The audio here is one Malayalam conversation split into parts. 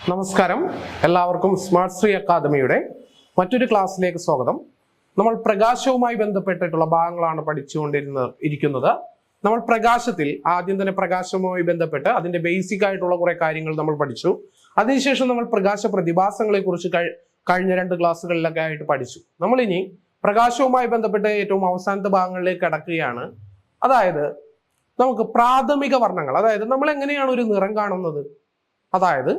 നമസ്കാരം, എല്ലാവർക്കും സ്മാർട്ട് ശ്രീ അക്കാദമിയുടെ മറ്റൊരു ക്ലാസ്സിലേക്ക് സ്വാഗതം. നമ്മൾ പ്രകാശവുമായി ബന്ധപ്പെട്ടിട്ടുള്ള ഭാഗങ്ങളാണ് പഠിച്ചുകൊണ്ടിരിക്കുന്നത്. നമ്മൾ പ്രകാശത്തിൽ ആദ്യം തന്നെ പ്രകാശവുമായി ബന്ധപ്പെട്ട് അതിന്റെ ബേസിക് ആയിട്ടുള്ള കുറെ കാര്യങ്ങൾ നമ്മൾ പഠിച്ചു. അതിനുശേഷം നമ്മൾ പ്രകാശ പ്രതിഭാസങ്ങളെ കുറിച്ച് കഴിഞ്ഞ 2 ക്ലാസ്സുകളിലൊക്കെ ആയിട്ട് പഠിച്ചു. നമ്മൾ ഇനി പ്രകാശവുമായി ബന്ധപ്പെട്ട് ഏറ്റവും അവസാനത്തെ ഭാഗങ്ങളിലേക്ക് കടക്കുകയാണ്. അതായത് നമുക്ക് പ്രാഥമിക വർണ്ണങ്ങൾ, അതായത് നമ്മൾ എങ്ങനെയാണ് ഒരു നിറം കാണുന്നത്. അതായത്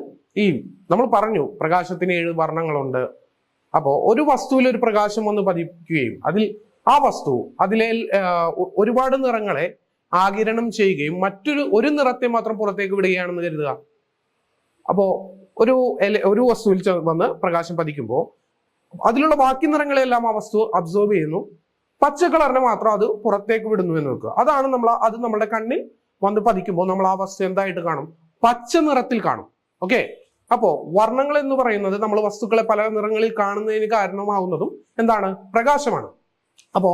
നമ്മൾ പറഞ്ഞു പ്രകാശത്തിന് 7 വർണ്ണങ്ങളുണ്ട്. അപ്പോൾ ഒരു വസ്തുവിൽ ഒരു പ്രകാശം വന്ന് പതിക്കുകയും ആ വസ്തു അതിലെ ഒരുപാട് നിറങ്ങളെ ആഗിരണം ചെയ്യുകയും ഒരു നിറത്തെ മാത്രം പുറത്തേക്ക് വിടുകയാണെന്ന് കരുതുക. അപ്പോൾ ഒരു വസ്തുവിൽ വന്ന് പ്രകാശം പതിക്കുമ്പോൾ അതിലുള്ള ബാക്കി നിറങ്ങളെല്ലാം ആ വസ്തു അബ്സോർബ് ചെയ്യുന്നു. പച്ച കളറിനെ മാത്രം അത് പുറത്തേക്ക് വിടുന്നു എന്ന് വെക്കുക. അത് നമ്മുടെ കണ്ണിൽ വന്ന് പതിക്കുമ്പോൾ നമ്മൾ ആ വസ്തു എന്തായിട്ട് കാണും? പച്ച നിറത്തിൽ കാണും. ഓക്കെ, അപ്പോ വർണ്ണങ്ങൾ എന്ന് പറയുന്നത് നമ്മൾ വസ്തുക്കളെ പല നിറങ്ങളിൽ കാണുന്നതിന് കാരണമാവുന്നതും എന്താണ്? പ്രകാശമാണ്. അപ്പോ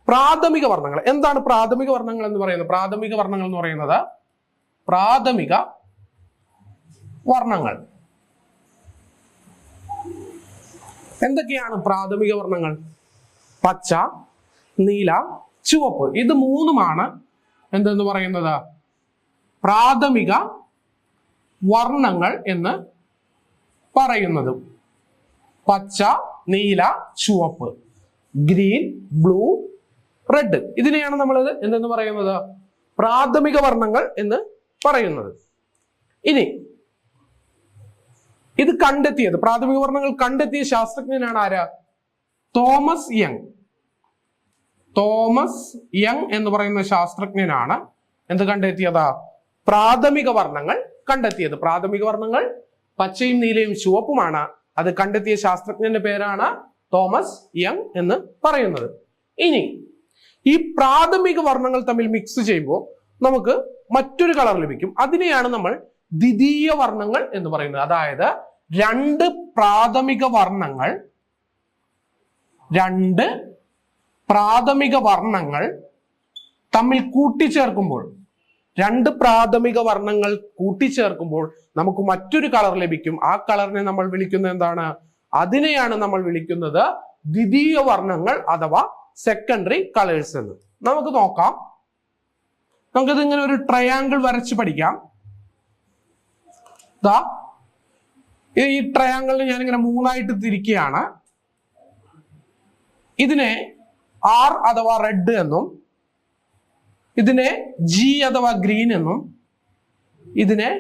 പ്രാഥമിക വർണ്ണങ്ങൾ എന്താണ്? പ്രാഥമിക വർണ്ണങ്ങൾ എന്ന് പറയുന്നത് എന്തൊക്കെയാണ് പ്രാഥമിക വർണ്ണങ്ങൾ? പച്ച, നീല, ചുവപ്പ്. ഇത് മൂന്നുമാണ് എന്തെന്ന് പറയുന്നത്? പ്രാഥമിക വർണ്ണങ്ങൾ എന്ന് പറയുന്നത്. പച്ച, നീല, ചുവപ്പ്, ഗ്രീൻ, ബ്ലൂ, റെഡ്. ഇതിനെയാണ് നമ്മൾ എന്തെന്ന് പറയുന്നത്? പ്രാഥമിക വർണ്ണങ്ങൾ എന്ന് പറയുന്നത്. ഇനി ഇത് പ്രാഥമിക വർണ്ണങ്ങൾ കണ്ടെത്തിയ ശാസ്ത്രജ്ഞനാണ് ആരാ? തോമസ് യങ് എന്ന് പറയുന്ന ശാസ്ത്രജ്ഞനാണ് എന്ത് കണ്ടെത്തിയതാ? പ്രാഥമിക വർണ്ണങ്ങൾ കണ്ടെത്തിയത്. പ്രാഥമിക വർണ്ണങ്ങൾ പച്ചയും നീലയും ചുവപ്പുമാണ്. അത് കണ്ടെത്തിയ ശാസ്ത്രജ്ഞന്റെ പേരാണ് തോമസ് യങ് എന്ന് പറയുന്നത്. ഇനി ഈ പ്രാഥമിക വർണ്ണങ്ങൾ തമ്മിൽ മിക്സ് ചെയ്യുമ്പോൾ നമുക്ക് മറ്റൊരു കളർ ലഭിക്കും. അതിനെയാണ് നമ്മൾ ദ്വിതീയ വർണ്ണങ്ങൾ എന്ന് പറയുന്നത്. അതായത് രണ്ട് പ്രാഥമിക വർണ്ണങ്ങൾ തമ്മിൽ കൂട്ടിച്ചേർക്കുമ്പോൾ നമുക്ക് മറ്റൊരു കളർ ലഭിക്കും. ആ കളറിനെ നമ്മൾ വിളിക്കുന്നത് എന്താണ്? അതിനെയാണ് നമ്മൾ വിളിക്കുന്നത് ദ്വിതീയ വർണ്ണങ്ങൾ അഥവാ സെക്കൻഡറി കളേഴ്സ് എന്ന്. നമുക്ക് നോക്കാം. നമുക്കിത് ഇങ്ങനെ ഒരു ട്രയാങ്കിൾ വരച്ച് പഠിക്കാം. ഈ ട്രയാങ്കിളിനെ ഞാനിങ്ങനെ 3ആയിട്ട് തിരിക്കുകയാണ്. ഇതിനെ R അഥവാ റെഡ് എന്നും, ഇതിനെ G അഥവാ ഗ്രീൻ എന്നും, ഇതിനെ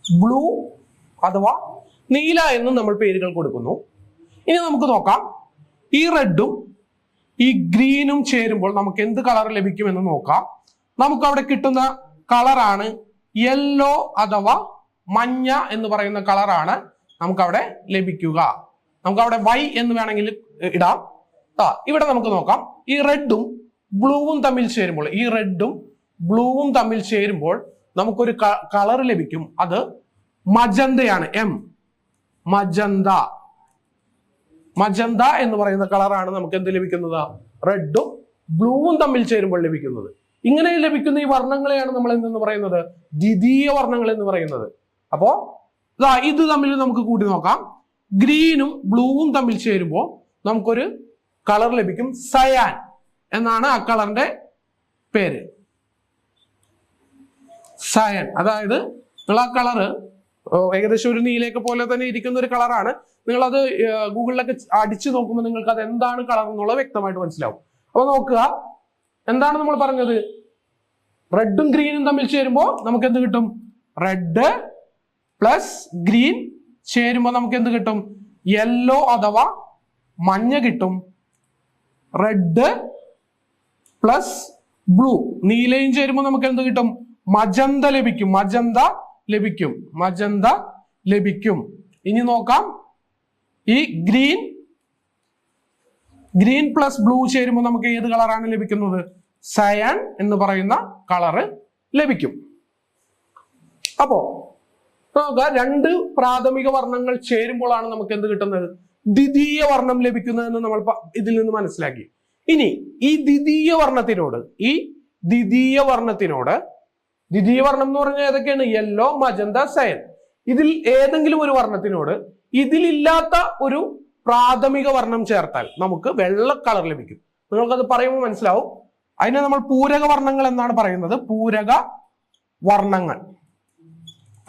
ബ്ലൂ അഥവാ നീല എന്നും നമ്മൾ പേരുകൾ കൊടുക്കുന്നു. ഇനി നമുക്ക് നോക്കാം, ഈ റെഡും ഈ ഗ്രീനും ചേരുമ്പോൾ നമുക്ക് എന്ത് കളർ ലഭിക്കുമെന്ന് നോക്കാം. നമുക്ക് അവിടെ കിട്ടുന്ന കളറാണ് യെല്ലോ അഥവാ മഞ്ഞ എന്ന് പറയുന്ന കളറാണ് നമുക്ക് അവിടെ ലഭിക്കുക. നമുക്ക് അവിടെ Y എന്ന് വേണമെങ്കിൽ ഇടാം. ഇവിടെ നമുക്ക് നോക്കാം, ഈ റെഡും ബ്ലൂവും തമ്മിൽ ചേരുമ്പോൾ നമുക്കൊരു കളർ ലഭിക്കും. അത് മജന്തയാണ്. മജന്ത എന്ന് പറയുന്ന കളറാണ് നമുക്ക് എന്ത് ലഭിക്കുന്നത്? റെഡും ബ്ലൂവും തമ്മിൽ ചേരുമ്പോൾ ലഭിക്കുന്നത്. ഇങ്ങനെ ലഭിക്കുന്ന ഈ വർണ്ണങ്ങളെയാണ് നമ്മൾ എന്തെന്ന് പറയുന്നത്? ദ്വിതീയ വർണ്ണങ്ങൾ എന്ന് പറയുന്നത്. അപ്പോ ഇത് തമ്മിൽ നമുക്ക് കൂട്ടി നോക്കാം. ഗ്രീനും ബ്ലൂവും തമ്മിൽ ചേരുമ്പോൾ നമുക്കൊരു കളർ ലഭിക്കും. സയാൻ എന്നാണ് ആ കളറിന്റെ പേര്. സയൻ. അതായത് നിങ്ങൾ ആ കളറ് ഏകദേശം ഒരു നീലയൊക്കെ പോലെ തന്നെ ഇരിക്കുന്ന ഒരു കളറാണ്. നിങ്ങളത് ഗൂഗിളിലൊക്കെ അടിച്ചു നോക്കുമ്പോൾ നിങ്ങൾക്ക് അത് എന്താണ് കളർ എന്നുള്ളത് വ്യക്തമായിട്ട് മനസ്സിലാവും. അപ്പൊ നോക്കുക, എന്താണ് നമ്മൾ പറഞ്ഞത്? റെഡും ഗ്രീനും തമ്മിൽ ചേരുമ്പോൾ നമുക്ക് എന്ത് കിട്ടും? റെഡ് പ്ലസ് ഗ്രീൻ ചേരുമ്പോൾ നമുക്ക് എന്ത് കിട്ടും? യെല്ലോ അഥവാ മഞ്ഞ കിട്ടും. റെഡ് പ്ലസ് ബ്ലൂ, നീലയും ചേരുമ്പോൾ നമുക്ക് എന്ത് കിട്ടും? മജന്ത ലഭിക്കും. ഇനി നോക്കാം, ഈ ഗ്രീൻ പ്ലസ് ബ്ലൂ ചേരുമ്പോൾ നമുക്ക് ഏത് കളറാണ് ലഭിക്കുന്നത്? സയൻ എന്ന് പറയുന്ന കളറ് ലഭിക്കും. അപ്പോ നമുക്ക് 2 പ്രാഥമിക വർണ്ണങ്ങൾ ചേരുമ്പോഴാണ് നമുക്ക് എന്ത് കിട്ടുന്നത്? ദ്വിതീയ വർണ്ണം ലഭിക്കുന്നതെന്ന് നമ്മൾ ഇതിൽ നിന്ന് മനസ്സിലാക്കി. ഇനി ഈ ദ്വിതീയ വർണ്ണം എന്ന് പറഞ്ഞാൽ ഏതൊക്കെയാണ്? Yellow, magenta, cyan. ഇതിൽ ഏതെങ്കിലും ഒരു വർണ്ണത്തിനോട് ഇതിലില്ലാത്ത ഒരു പ്രാഥമിക വർണ്ണം ചേർത്താൽ നമുക്ക് വെള്ള കളർ ലഭിക്കും. നിങ്ങൾക്കത് പറയുമ്പോൾ മനസ്സിലാവും. അതിനെ നമ്മൾ പൂരക വർണ്ണങ്ങൾ എന്നാണ് പറയുന്നത്. പൂരക വർണ്ണങ്ങൾ,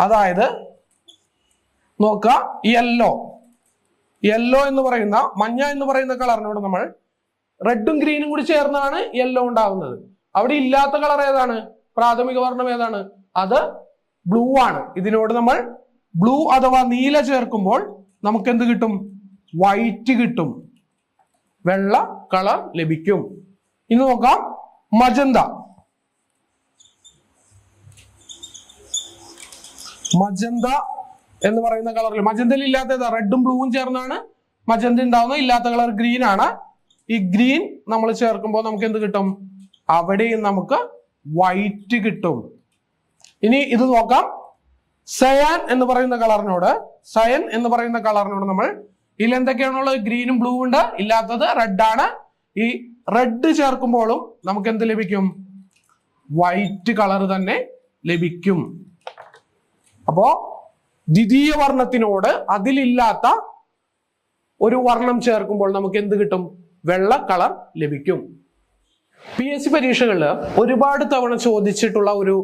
അതായത് നോക്കുക, യെല്ലോ എന്ന് പറയുന്ന, മഞ്ഞ എന്ന് പറയുന്ന കളറിനോട് നമ്മൾ റെഡും ഗ്രീനും കൂടി ചേർന്നാണ് യെല്ലോ ഉണ്ടാവുന്നത്. അവിടെ ഇല്ലാത്ത കളർ ഏതാണ്? പ്രാഥമിക വർണ്ണം ഏതാണ്? അത് ബ്ലൂ ആണ്. ഇതിനോട് നമ്മൾ ബ്ലൂ അഥവാ നീല ചേർക്കുമ്പോൾ നമുക്ക് എന്ത് കിട്ടും? വൈറ്റ് കിട്ടും, വെള്ള കളർ ലഭിക്കും. ഇനി നോക്കാം മജന്ത. മജന്ത എന്ന് പറയുന്ന കളറിൽ, മജന്തയിൽ ഇല്ലാത്തത് റെഡും ബ്ലൂവും ചേർന്നാണ് മജന്ത ഉണ്ടാവുന്നത്. ഇല്ലാത്ത കളർ ഗ്രീൻ ആണ്. ഈ ഗ്രീൻ നമ്മൾ ചേർക്കുമ്പോൾ നമുക്ക് എന്ത് കിട്ടും? അവിടെയും നമുക്ക് വൈറ്റ് കിട്ടും. ഇനി ഇത് നോക്കാം, സയാൻ എന്ന് പറയുന്ന കളറിനോട് നമ്മൾ ഇതിൽ എന്തൊക്കെയാണുള്ളത്? ഗ്രീനും ബ്ലൂ ഉണ്ട്, ഇല്ലാത്തത് റെഡ് ആണ്. ഈ റെഡ് ചേർക്കുമ്പോഴും നമുക്ക് എന്ത് ലഭിക്കും? വൈറ്റ് കളർ തന്നെ ലഭിക്കും. അപ്പോ ദ്വിതീയ വർണ്ണത്തിനോട് അതിലില്ലാത്ത ഒരു വർണ്ണം ചേർക്കുമ്പോൾ നമുക്ക് എന്ത് കിട്ടും? വെള്ള കളർ ലഭിക്കും. PSC പരീക്ഷകളിൽ ഒരുപാട് തവണ ചോദിച്ചിട്ടുള്ള ഒരു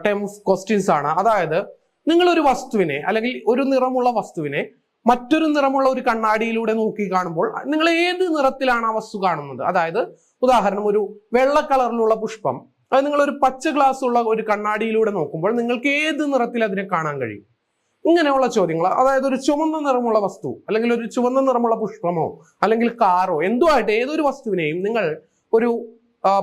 ടൈംസ് ക്വസ്റ്റ്യൻസ് ആണ്. അതായത് നിങ്ങൾ ഒരു വസ്തുവിനെ അല്ലെങ്കിൽ ഒരു നിറമുള്ള വസ്തുവിനെ മറ്റൊരു നിറമുള്ള ഒരു കണ്ണാടിയിലൂടെ നോക്കി കാണുമ്പോൾ നിങ്ങൾ ഏത് നിറത്തിലാണ് ആ വസ്തു കാണുന്നത്? അതായത് ഉദാഹരണം, ഒരു വെള്ള കളറിലുള്ള പുഷ്പം അത് നിങ്ങൾ ഒരു പച്ച ഗ്ലാസ് ഉള്ള ഒരു കണ്ണാടിയിലൂടെ നോക്കുമ്പോൾ നിങ്ങൾക്ക് ഏത് നിറത്തിൽ അതിനെ കാണാൻ കഴിയും? ഇങ്ങനെയുള്ള ചോദ്യങ്ങൾ. അതായത് ഒരു ചുവന്ന നിറമുള്ള വസ്തു അല്ലെങ്കിൽ ഒരു ചുവന്ന നിറമുള്ള പുഷ്പമോ അല്ലെങ്കിൽ കാറോ എന്തോ ആയിട്ട് ഏതൊരു വസ്തുവിനെയും നിങ്ങൾ ഒരു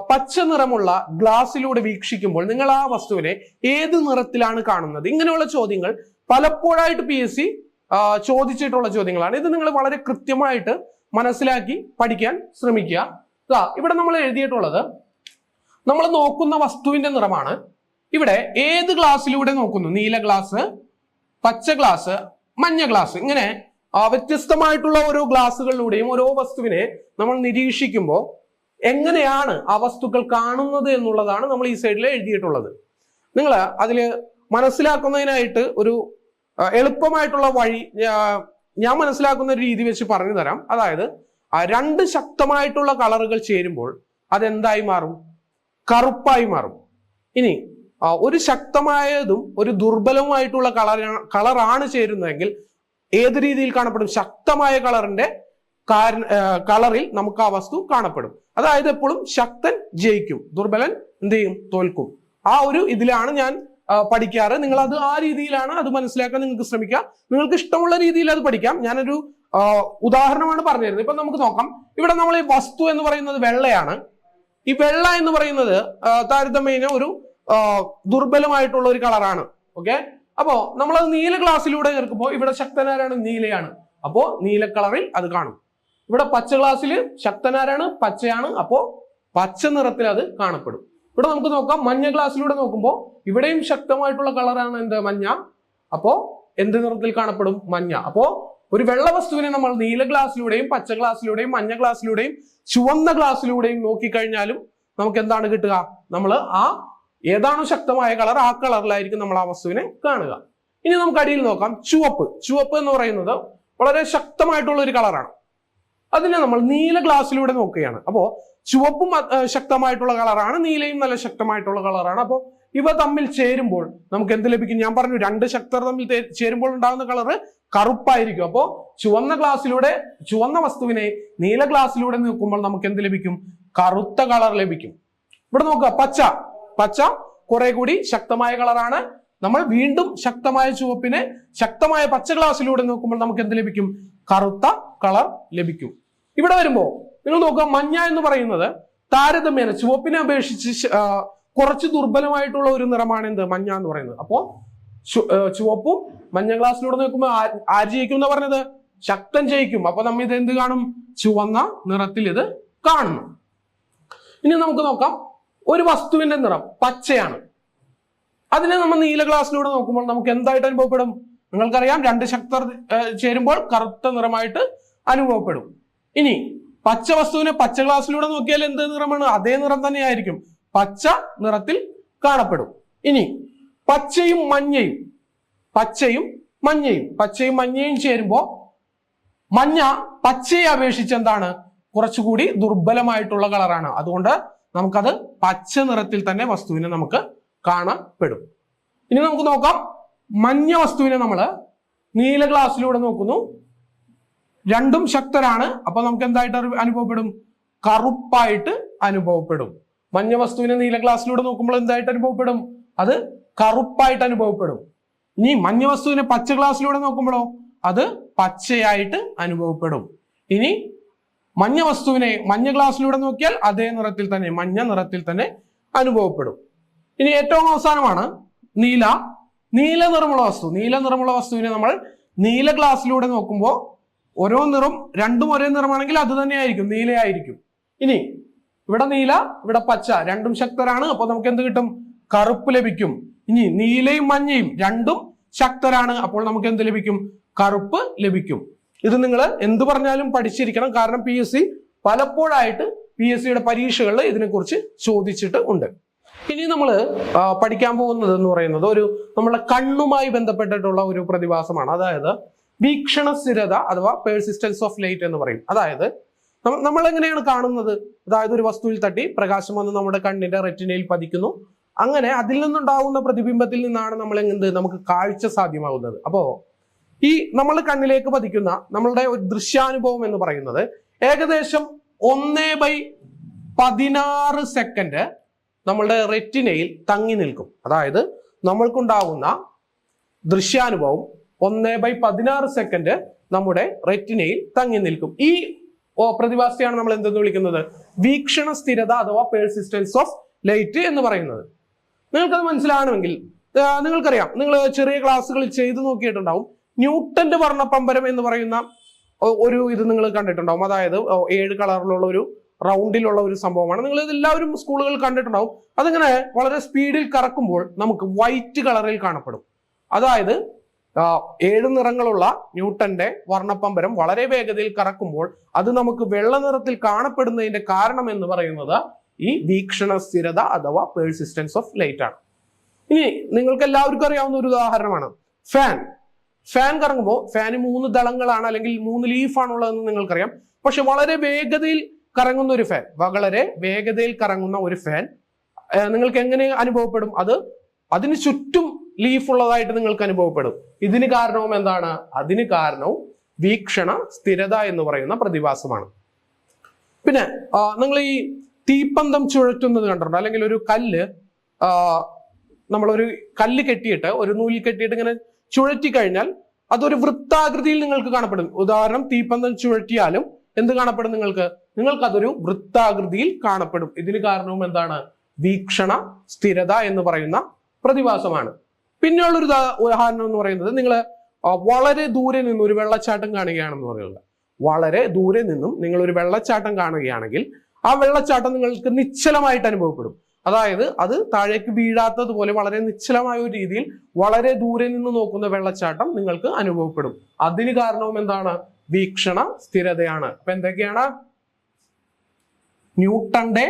പച്ച നിറമുള്ള ഗ്ലാസ്സിലൂടെ വീക്ഷിക്കുമ്പോൾ നിങ്ങൾ ആ വസ്തുവിനെ ഏത് നിറത്തിലാണ് കാണുന്നത്? ഇങ്ങനെയുള്ള ചോദ്യങ്ങൾ പലപ്പോഴായിട്ട് PSC ചോദിച്ചിട്ടുള്ള ചോദ്യങ്ങളാണ്. ഇത് നിങ്ങൾ വളരെ കൃത്യമായിട്ട് മനസ്സിലാക്കി പഠിക്കാൻ ശ്രമിക്കുക. ഇവിടെ നമ്മൾ എഴുതിയിട്ടുള്ളത് നമ്മൾ നോക്കുന്ന വസ്തുവിന്റെ നിറമാണ്. ഇവിടെ ഏത് ഗ്ലാസ്സിലൂടെ നോക്കുന്നു? നീല ഗ്ലാസ്, പച്ച ഗ്ലാസ്, മഞ്ഞ ഗ്ലാസ്, ഇങ്ങനെ വ്യത്യസ്തമായിട്ടുള്ള ഓരോ ഗ്ലാസ്സുകളിലൂടെയും ഓരോ വസ്തുവിനെ നമ്മൾ നിരീക്ഷിക്കുമ്പോൾ എങ്ങനെയാണ് ആ വസ്തുക്കൾ കാണുന്നത് എന്നുള്ളതാണ് നമ്മൾ ഈ സൈഡിൽ എഴുതിയിട്ടുള്ളത്. നിങ്ങൾ അതിൽ മനസ്സിലാക്കുന്നതിനായിട്ട് ഒരു എളുപ്പമായിട്ടുള്ള വഴി ഞാൻ മനസ്സിലാക്കുന്ന ഒരു രീതി വെച്ച് പറഞ്ഞു തരാം. അതായത് രണ്ട് ശക്തമായിട്ടുള്ള കളറുകൾ ചേരുമ്പോൾ അതെന്തായി മാറും? കറുപ്പായി മാറും. ഇനി ഒരു ശക്തമായതും ഒരു ദുർബലവുമായിട്ടുള്ള കളറാണ് ചേരുന്നതെങ്കിൽ ഏത് രീതിയിൽ കാണപ്പെടും? ശക്തമായ കളറിൽ നമുക്ക് ആ വസ്തു കാണപ്പെടും. അതായത് എപ്പോഴും ശക്തൻ ജയിക്കും, ദുർബലൻ എന്ത് ചെയ്യും? തോൽക്കും. ആ ഒരു ഇതിലാണ് ഞാൻ പഠിക്കാറ്. നിങ്ങൾ അത് ആ രീതിയിലാണ് അത് മനസ്സിലാക്കാൻ നിങ്ങൾക്ക് ശ്രമിക്കാം. നിങ്ങൾക്ക് ഇഷ്ടമുള്ള രീതിയിൽ അത് പഠിക്കാം. ഞാനൊരു ഉദാഹരണമാണ് പറഞ്ഞു തരുന്നത്. ഇപ്പൊ നമുക്ക് നോക്കാം. ഇവിടെ നമ്മൾ ഈ വസ്തു എന്ന് പറയുന്നത് വെള്ളയാണ്. ഈ വെള്ള എന്ന് പറയുന്നത് താരതമ്യേന ഒരു ദുർബലമായിട്ടുള്ള ഒരു കളറാണ്. ഓക്കെ, അപ്പോ നമ്മളത് നീല ഗ്ലാസ്സിലൂടെ ചേർക്കുമ്പോൾ ഇവിടെ ശക്തനാരാണ്? നീലയാണ്. അപ്പോ നീല കളറിൽ അത് കാണും. ഇവിടെ പച്ച ഗ്ലാസ്സിൽ ശക്തനാരാണ്? പച്ചയാണ്. അപ്പോ പച്ച നിറത്തിൽ അത് കാണപ്പെടും. ഇവിടെ നമുക്ക് നോക്കാം, മഞ്ഞ ഗ്ലാസ്സിലൂടെ നോക്കുമ്പോൾ ഇവിടെയും ശക്തമായിട്ടുള്ള കളറാണ് എന്ത്? മഞ്ഞ. അപ്പോ എന്ത് നിറത്തിൽ കാണപ്പെടും? മഞ്ഞ. അപ്പോ ഒരു വെള്ള വസ്തുവിനെ നമ്മൾ നീല ഗ്ലാസ്സിലൂടെയും പച്ച ഗ്ലാസ്സിലൂടെയും മഞ്ഞ ഗ്ലാസ്സിലൂടെയും ചുവന്ന ഗ്ലാസ്സിലൂടെയും നോക്കിക്കഴിഞ്ഞാലും നമുക്ക് എന്താണ് കിട്ടുക? നമ്മൾ ആ ഏതാണോ ശക്തമായ കളർ ആ കളറിലായിരിക്കും നമ്മൾ ആ വസ്തുവിനെ കാണുക. ഇനി നമുക്ക് അടിയിൽ നോക്കാം, ചുവപ്പ് എന്ന് പറയുന്നത് വളരെ ശക്തമായിട്ടുള്ള ഒരു കളറാണ്. അതിനെ നമ്മൾ നീല ഗ്ലാസ്സിലൂടെ നോക്കുകയാണ്. അപ്പോ ചുവപ്പും ശക്തമായിട്ടുള്ള കളറാണ്, നീലയും നല്ല ശക്തമായിട്ടുള്ള കളറാണ്. അപ്പോൾ ഇവ തമ്മിൽ ചേരുമ്പോൾ നമുക്ക് എന്ത് ലഭിക്കും? ഞാൻ പറഞ്ഞു, രണ്ട് ശക്തർ തമ്മിൽ ചേരുമ്പോൾ ഉണ്ടാകുന്ന കളറ് കറുപ്പായിരിക്കും. അപ്പോ ചുവന്ന വസ്തുവിനെ നീല ഗ്ലാസ്സിലൂടെ നോക്കുമ്പോൾ നമുക്ക് എന്ത് ലഭിക്കും? കറുത്ത കളർ ലഭിക്കും. ഇവിടെ നോക്കുക, പച്ച കുറെ കൂടി ശക്തമായ കളറാണ്. നമ്മൾ വീണ്ടും ശക്തമായ ചുവപ്പിനെ ശക്തമായ പച്ച ഗ്ലാസ്സിലൂടെ നോക്കുമ്പോൾ നമുക്ക് എന്ത് ലഭിക്കും? കറുത്ത കളർ ലഭിക്കും. ഇവിടെ വരുമ്പോ നിങ്ങൾ നോക്കുക, മഞ്ഞ എന്ന് പറയുന്നത് താരതമ്യേന ചുവപ്പിനെ അപേക്ഷിച്ച് കുറച്ച് ദുർബലമായിട്ടുള്ള ഒരു നിറമാണ് എന്ത്? മഞ്ഞ എന്ന് പറയുന്നത്. അപ്പോ ചുവപ്പും മഞ്ഞ ഗ്ലാസ്സിലൂടെ നോക്കുമ്പോൾ ആര് ജയിക്കും എന്ന് പറഞ്ഞത്? ശക്തൻ ജയിക്കും. അപ്പൊ നമ്മൾ ഇത് എന്ത് കാണും? ചുവന്ന നിറത്തിൽ ഇത് കാണുന്നു. ഇനി നമുക്ക് നോക്കാം, ഒരു വസ്തുവിന്റെ നിറം പച്ചയാണ്. അതിനെ നമ്മൾ നീല ഗ്ലാസ്സിലൂടെ നോക്കുമ്പോൾ നമുക്ക് എന്തായിട്ട് അനുഭവപ്പെടും? നിങ്ങൾക്കറിയാം, രണ്ട് ശക്തർ ചേരുമ്പോൾ കറുത്ത നിറമായിട്ട് അനുഭവപ്പെടും. ഇനി പച്ച വസ്തുവിനെ പച്ച ഗ്ലാസ്സിലൂടെ നോക്കിയാൽ എന്ത് നിറമാണ്? അതേ നിറം തന്നെയായിരിക്കും, പച്ച നിറത്തിൽ കാണപ്പെടും. ഇനി പച്ചയും പച്ചയും മഞ്ഞയും ചേരുമ്പോൾ മഞ്ഞ പച്ചയെ അപേക്ഷിച്ച് എന്താണ് കുറച്ചുകൂടി ദുർബലമായിട്ടുള്ള കളറാണ്. അതുകൊണ്ട് നമുക്കത് പച്ച നിറത്തിൽ തന്നെ വസ്തുവിനെ നമുക്ക് കാണപ്പെടും. ഇനി നമുക്ക് നോക്കാം, മഞ്ഞ വസ്തുവിനെ നമ്മൾ നീല ഗ്ലാസ്സിലൂടെ നോക്കുന്നു. രണ്ടും ശക്തരാണ്. അപ്പൊ നമുക്ക് എന്തായിട്ട് അനുഭവപ്പെടും? കറുപ്പായിട്ട് അനുഭവപ്പെടും. മഞ്ഞ വസ്തുവിനെ നീല ഗ്ലാസ്സിലൂടെ നോക്കുമ്പോൾ എന്തായിട്ട് അനുഭവപ്പെടും? അത് കറുപ്പായിട്ട് അനുഭവപ്പെടും. ഇനി മഞ്ഞ വസ്തുവിനെ പച്ച ഗ്ലാസ്സിലൂടെ നോക്കുമ്പോഴോ അത് പച്ചയായിട്ട് അനുഭവപ്പെടും. ഇനി മഞ്ഞ വസ്തുവിനെ മഞ്ഞ ഗ്ലാസ്സിലൂടെ നോക്കിയാൽ അതേ നിറത്തിൽ തന്നെ, മഞ്ഞ നിറത്തിൽ തന്നെ അനുഭവപ്പെടും. ഇനി ഏറ്റവും അവസാനമാണ് നീല നിറമുള്ള വസ്തുവിനെ നമ്മൾ നീല ഗ്ലാസ്സിലൂടെ നോക്കുമ്പോൾ ഓരോ നിറം രണ്ടും ഒരേ നിറമാണെങ്കിൽ അത് തന്നെയായിരിക്കും, നീലയായിരിക്കും. ഇനി ഇവിടെ നീല, ഇവിടെ പച്ച, രണ്ടും ശക്തരാണ്. അപ്പൊ നമുക്ക് എന്ത് കിട്ടും? കറുപ്പ് ലഭിക്കും. ഇനി നീലയും മഞ്ഞയും രണ്ടും ശക്തരാണ്. അപ്പോൾ നമുക്ക് എന്ത് ലഭിക്കും? കറുപ്പ് ലഭിക്കും. ഇത് നിങ്ങൾ എന്ത് പറഞ്ഞാലും പഠിച്ചിരിക്കണം. കാരണം PSC പലപ്പോഴായിട്ട് PSCയുടെ പരീക്ഷകളിൽ ഇതിനെക്കുറിച്ച് ചോദിച്ചിട്ട് ഉണ്ട്. ഇനി നമ്മൾ പഠിക്കാൻ പോകുന്നത് എന്ന് പറയുന്നത് നമ്മുടെ കണ്ണുമായി ബന്ധപ്പെട്ടിട്ടുള്ള ഒരു പ്രതിഭാസമാണ്. അതായത് വീക്ഷണ സ്ഥിരത അഥവാ പേഴ്സിസ്റ്റൻസ് ഓഫ് ലൈറ്റ് എന്ന് പറയും. അതായത് നമ്മൾ എങ്ങനെയാണ് കാണുന്നത്? അതായത് ഒരു വസ്തുവിൽ തട്ടി പ്രകാശം വന്ന് നമ്മുടെ കണ്ണിന്റെ റെറ്റിനയിൽ പതിക്കുന്നു. അങ്ങനെ അതിൽ നിന്നുണ്ടാകുന്ന പ്രതിബിംബത്തിൽ നിന്നാണ് നമുക്ക് കാഴ്ച സാധ്യമാകുന്നത്. അപ്പോ ഈ നമ്മൾ കണ്ണിലേക്ക് പതിക്കുന്ന നമ്മളുടെ ഒരു ദൃശ്യാനുഭവം എന്ന് പറയുന്നത് ഏകദേശം 1/16 സെക്കൻഡ് നമ്മളുടെ റെറ്റിനയിൽ തങ്ങി നിൽക്കും. അതായത് നമ്മൾക്കുണ്ടാകുന്ന ദൃശ്യാനുഭവം 1/16 സെക്കൻഡ് നമ്മുടെ റെറ്റിനയിൽ തങ്ങി നിൽക്കും. ഈ പ്രതിഭാസത്തെയാണ് നമ്മൾ എന്തെന്ന് വിളിക്കുന്നത്? വീക്ഷണ സ്ഥിരത അഥവാ പേഴ്സിസ്റ്റൻസ് ഓഫ് ലൈറ്റ് എന്ന് പറയുന്നത്. നിങ്ങൾക്കത് മനസ്സിലാകണമെങ്കിൽ നിങ്ങൾക്കറിയാം, നിങ്ങൾ ചെറിയ ക്ലാസ്സുകളിൽ ചെയ്തു നോക്കിയിട്ടുണ്ടാവും. ന്യൂട്ടന്റെ വർണ്ണപ്പമ്പരം എന്ന് പറയുന്ന ഒരു ഇത് നിങ്ങൾ കണ്ടിട്ടുണ്ടാവും. അതായത് 7 കളറിലുള്ള ഒരു റൗണ്ടിലുള്ള ഒരു സംഭവമാണ്. നിങ്ങൾ ഇത് എല്ലാവരും സ്കൂളുകളിൽ കണ്ടിട്ടുണ്ടാവും. അതിങ്ങനെ വളരെ സ്പീഡിൽ കറക്കുമ്പോൾ നമുക്ക് വൈറ്റ് കളറിൽ കാണപ്പെടും. അതായത് 7 നിറങ്ങളുള്ള ന്യൂട്ടന്റെ വർണ്ണപ്പമ്പരം വളരെ വേഗതയിൽ കറക്കുമ്പോൾ അത് നമുക്ക് വെള്ള നിറത്തിൽ കാണപ്പെടുന്നതിന്റെ കാരണം എന്ന് പറയുന്നത് ഈ വീക്ഷണ സ്ഥിരത അഥവാ പേഴ്സിസ്റ്റൻസ് ഓഫ് ലൈറ്റ് ആണ്. ഇനി നിങ്ങൾക്ക് എല്ലാവർക്കും അറിയാവുന്ന ഒരു ഉദാഹരണമാണ് ഫാൻ കറങ്ങുമ്പോൾ ഫാന് 3 ദളങ്ങളാണ് അല്ലെങ്കിൽ 3 ലീഫാണുള്ളതെന്ന് നിങ്ങൾക്കറിയാം. പക്ഷെ വളരെ വേഗതയിൽ കറങ്ങുന്ന ഒരു ഫാൻ നിങ്ങൾക്ക് എങ്ങനെ അനുഭവപ്പെടും? അതിന് ചുറ്റും ലീഫ് ഉള്ളതായിട്ട് നിങ്ങൾക്ക് അനുഭവപ്പെടും. ഇതിന് കാരണവും എന്താണ്? അതിന് കാരണവും വീക്ഷണ സ്ഥിരത എന്ന് പറയുന്ന പ്രതിഭാസമാണ്. പിന്നെ നിങ്ങൾ ഈ തീപ്പന്തം ചുഴറ്റുന്നത് കണ്ടിട്ടുണ്ടോ? അല്ലെങ്കിൽ ഒരു കല്ല് നമ്മളൊരു കല്ല് കെട്ടിയിട്ട് ഒരു നൂലിൽ കെട്ടിയിട്ട് ഇങ്ങനെ ചുഴറ്റി കഴിഞ്ഞാൽ അതൊരു വൃത്താകൃതിയിൽ നിങ്ങൾക്ക് കാണപ്പെടും. ഉദാഹരണം, തീപ്പന്തം ചുഴറ്റിയാലും എന്ത് കാണപ്പെടും? നിങ്ങൾക്ക് അതൊരു വൃത്താകൃതിയിൽ കാണപ്പെടും. ഇതിന് കാരണവും എന്താണ്? വീക്ഷണ സ്ഥിരത എന്ന് പറയുന്ന പ്രതിഭാസമാണ്. പിന്നെയുള്ളൊരു ഉദാഹരണം എന്ന് പറയുന്നത്, നിങ്ങൾ വളരെ ദൂരെ നിന്നും ഒരു വെള്ളച്ചാട്ടം കാണുകയാണെന്ന് പറയുന്നത്. വളരെ ദൂരെ നിന്നും നിങ്ങൾ ഒരു വെള്ളച്ചാട്ടം കാണുകയാണെങ്കിൽ ആ വെള്ളച്ചാട്ടം നിങ്ങൾക്ക് നിശ്ചലമായിട്ട് അനുഭവപ്പെടും. അതായത് അത് താഴേക്ക് വീഴാത്തതുപോലെ വളരെ നിശ്ചലമായ ഒരു രീതിയിൽ വളരെ ദൂരെ നിന്ന് നോക്കുന്ന വെള്ളച്ചാട്ടം നിങ്ങൾക്ക് അനുഭവപ്പെടും. അതിന് കാരണവും എന്താണ്? വീക്ഷണ സ്ഥിരതയാണ്. അപ്പൊ എന്തൊക്കെയാണ്? ന്യൂട്ടന്റെ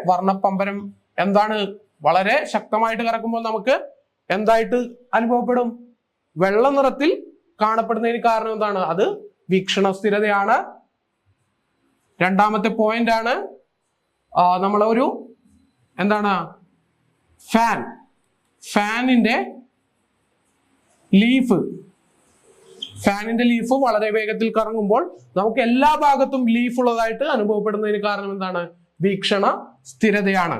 വർണ്ണപ്പമ്പരം എന്താണ്? വളരെ ശക്തമായിട്ട് കറക്കുമ്പോൾ നമുക്ക് എന്തായിട്ട് അനുഭവപ്പെടും? വെള്ള നിറത്തിൽ കാണപ്പെടുന്നതിന് കാരണം എന്താണ്? അത് വീക്ഷണ സ്ഥിരതയാണ്. രണ്ടാമത്തെ പോയിന്റ് ആണ് നമ്മളൊരു എന്താണ്? ഫാനിന്റെ ലീഫ് വളരെ വേഗത്തിൽ കറങ്ങുമ്പോൾ നമുക്ക് എല്ലാ ഭാഗത്തും ലീഫ് ഉള്ളതായിട്ട് അനുഭവപ്പെടുന്നതിന് കാരണം എന്താണ്? വീക്ഷണ സ്ഥിരതയാണ്.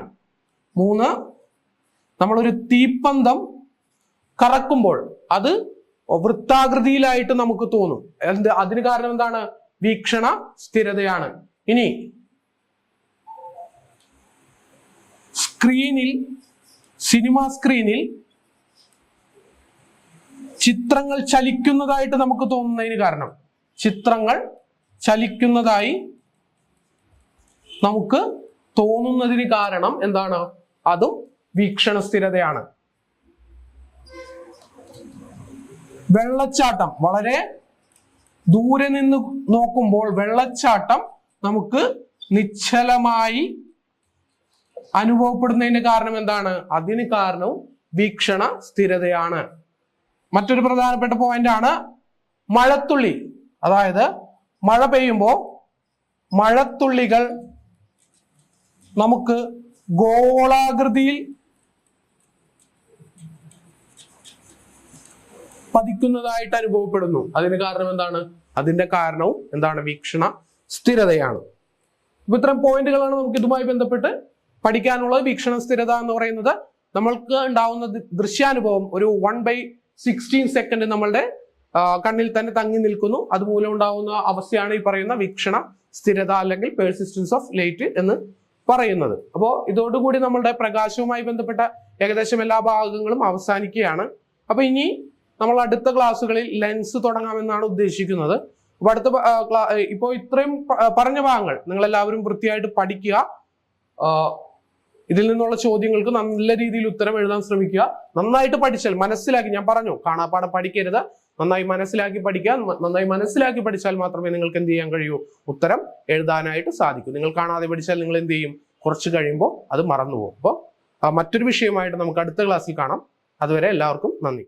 3, നമ്മളൊരു തീപ്പന്തം കറക്കുമ്പോൾ അത് വൃത്താകൃതിയിലായിട്ട് നമുക്ക് തോന്നും. അതിന് കാരണം എന്താണ്? വീക്ഷണ സ്ഥിരതയാണ്. ഇനി സിനിമാ സ്ക്രീനിൽ ചിത്രങ്ങൾ ചലിക്കുന്നതായിട്ട് നമുക്ക് തോന്നുന്നതിന് കാരണം, ചിത്രങ്ങൾ ചലിക്കുന്നതായി നമുക്ക് തോന്നുന്നതിന് കാരണം എന്താണ്? അതും വീക്ഷണ സ്ഥിരതയാണ്. വെള്ളച്ചാട്ടം, വളരെ ദൂരെ നിന്ന് നോക്കുമ്പോൾ വെള്ളച്ചാട്ടം നമുക്ക് നിശ്ചലമായി അനുഭവപ്പെടുന്നതിന് കാരണം എന്താണ്? അതിന് കാരണവും വീക്ഷണ സ്ഥിരതയാണ്. മറ്റൊരു പ്രധാനപ്പെട്ട പോയിന്റ് ആണ് മഴത്തുള്ളി. അതായത് മഴ പെയ്യുമ്പോൾ മഴത്തുള്ളികൾ നമുക്ക് ഗോളാകൃതിയിൽ പതിക്കുന്നതായിട്ട് അനുഭവപ്പെടുന്നു. അതിന് കാരണം എന്താണ്? അതിന്റെ കാരണവും എന്താണ്? വീക്ഷണ സ്ഥിരതയാണ്. അപ്പൊ ഇത്തരം പോയിന്റുകളാണ് നമുക്ക് ഇതുമായി ബന്ധപ്പെട്ട് പഠിക്കാനുള്ളത്. വീക്ഷണ സ്ഥിരത എന്ന് പറയുന്നത് നമ്മൾക്ക് ഉണ്ടാവുന്ന ദൃശ്യാനുഭവം ഒരു 1/16 സെക്കൻഡ് നമ്മളുടെ കണ്ണിൽ തന്നെ തങ്ങി നിൽക്കുന്നു. അതുമൂലം ഉണ്ടാവുന്ന അവസ്ഥയാണ് ഈ പറയുന്ന വീക്ഷണ സ്ഥിരത അല്ലെങ്കിൽ പെർസിസ്റ്റൻസ് ഓഫ് ലൈറ്റ് എന്ന് പറയുന്നത്. അപ്പോൾ ഇതോടുകൂടി നമ്മളുടെ പ്രകാശവുമായി ബന്ധപ്പെട്ട ഏകദേശം എല്ലാ ഭാഗങ്ങളും അവസാനിക്കുകയാണ്. അപ്പൊ ഇനി നമ്മൾ അടുത്ത ക്ലാസ്സുകളിൽ ലെൻസ് തുടങ്ങാമെന്നാണ് ഉദ്ദേശിക്കുന്നത്. അപ്പൊ അടുത്ത ഇപ്പോൾ ഇത്രയും പറഞ്ഞ ഭാഗങ്ങൾ നിങ്ങൾ എല്ലാവരും വൃത്തിയായിട്ട് പഠിക്കുക. ഇതിൽ നിന്നുള്ള ചോദ്യങ്ങൾക്ക് നല്ല രീതിയിൽ ഉത്തരം എഴുതാൻ ശ്രമിക്കുക. നന്നായിട്ട് പഠിച്ചാൽ, മനസ്സിലാക്കി, ഞാൻ പറഞ്ഞു കാണാപ്പാഠം പഠിക്കരുത്, നന്നായി മനസ്സിലാക്കി പഠിക്കുക. നന്നായി മനസ്സിലാക്കി പഠിച്ചാൽ മാത്രമേ നിങ്ങൾക്ക് എന്ത് ചെയ്യാൻ കഴിയൂ? ഉത്തരം എഴുതാനായിട്ട് സാധിക്കൂ. നിങ്ങൾ കാണാതെ പഠിച്ചാൽ നിങ്ങൾ എന്ത് ചെയ്യും? കുറച്ച് കഴിയുമ്പോൾ അത് മറന്നുപോകും. അപ്പോൾ മറ്റൊരു വിഷയമായിട്ട് നമുക്ക് അടുത്ത ക്ലാസ്സിൽ കാണാം. അതുവരെ എല്ലാവർക്കും നന്ദി.